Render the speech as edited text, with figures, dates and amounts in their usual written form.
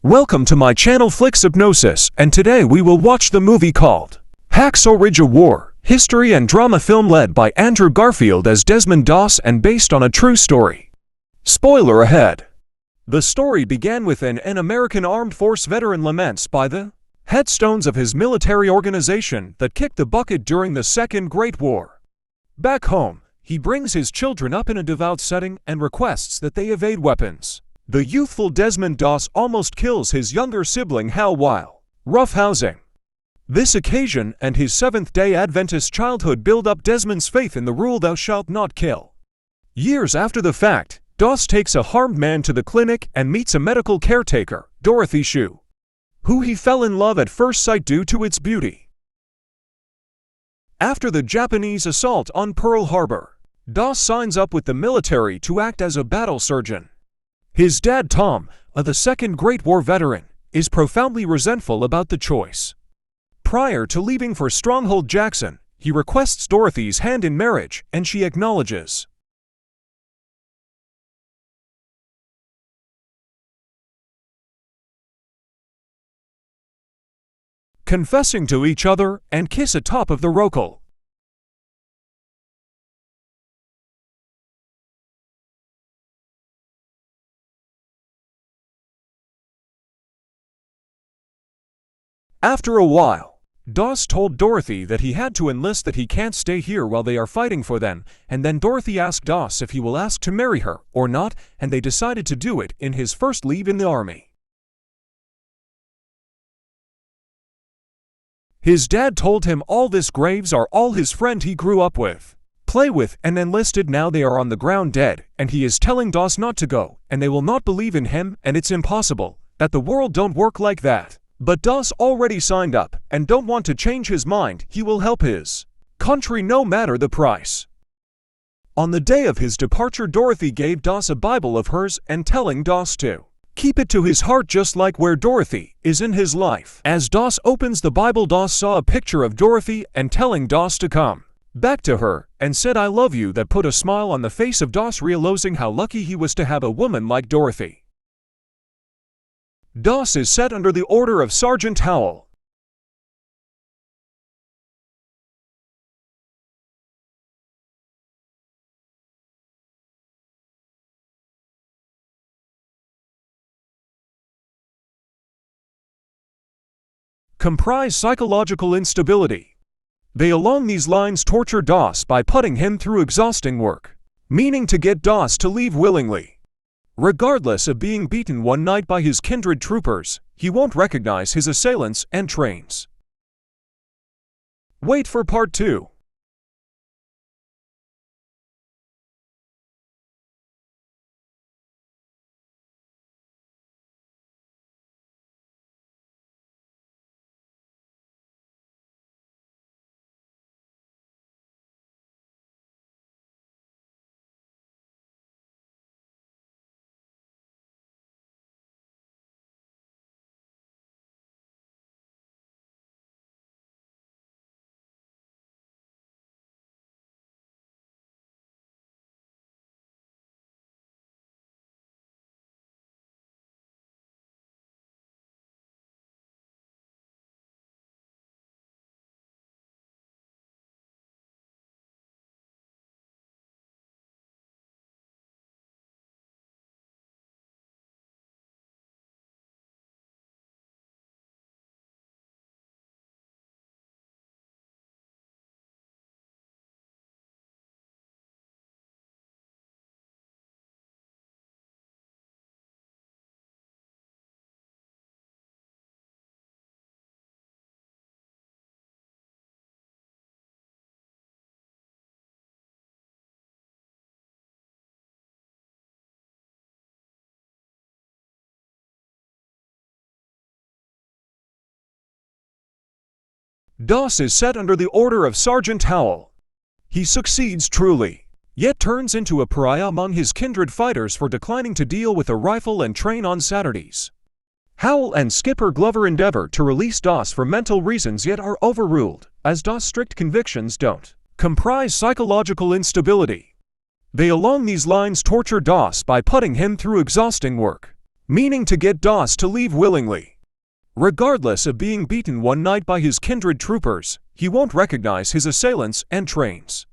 Welcome to my channel Flixhypnosis, and today we will watch the movie called Hacksaw Ridge, a war, history and drama film led by Andrew Garfield as Desmond Doss and based on a true story. Spoiler ahead. The story began with an American Armed Force veteran laments by the headstones of his military organization that kicked the bucket during the Second Great War. Back home, he brings his children up in a devout setting and requests that they evade weapons. The youthful Desmond Doss almost kills his younger sibling Hal while roughhousing. This occasion and his Seventh-day Adventist childhood build up Desmond's faith in the rule "Thou shalt not kill." Years after the fact, Doss takes a harmed man to the clinic and meets a medical caretaker, Dorothy Shue, who he fell in love at first sight due to its beauty. After the Japanese assault on Pearl Harbor, Doss signs up with the military to act as a battle surgeon. His dad Tom, the Second Great War veteran, is profoundly resentful about the choice. Prior to leaving for Stronghold Jackson, he requests Dorothy's hand in marriage, and she acknowledges. Confessing to each other and kiss atop of the rocal. After a while, Doss told Dorothy that he had to enlist, that he can't stay here while they are fighting for them, and then Dorothy asked Doss if he will ask to marry her or not, and they decided to do it in his first leave in the army. His dad told him all this graves are all his friend he grew up with, play with, and enlisted. Now they are on the ground dead, and he is telling Doss not to go, and they will not believe in him, and it's impossible, that the world don't work like that. But Doss already signed up, and don't want to change his mind. He will help his country no matter the price. On the day of his departure, Dorothy gave Doss a Bible of hers and telling Doss to keep it to his heart, just like where Dorothy is in his life. As Doss opens the Bible, Doss saw a picture of Dorothy and telling Doss to come back to her and said "I love you." That put a smile on the face of Doss, realizing how lucky he was to have a woman like Dorothy. Doss is set under the order of Sergeant Howell. Comprise psychological instability. They along these lines torture Doss by putting him through exhausting work, meaning to get Doss to leave willingly. Regardless of being beaten one night by his kindred troopers, he won't recognize his assailants and trains. Wait for part 2. Doss is set under the order of Sergeant Howell. He succeeds truly, yet turns into a pariah among his kindred fighters for declining to deal with a rifle and train on Saturdays. Howell and Skipper Glover endeavor to release Doss for mental reasons, yet are overruled, as Doss' strict convictions don't comprise psychological instability. They along these lines torture Doss by putting him through exhausting work, meaning to get Doss to leave willingly. Regardless of being beaten one night by his kindred troopers, he won't recognize his assailants and trains.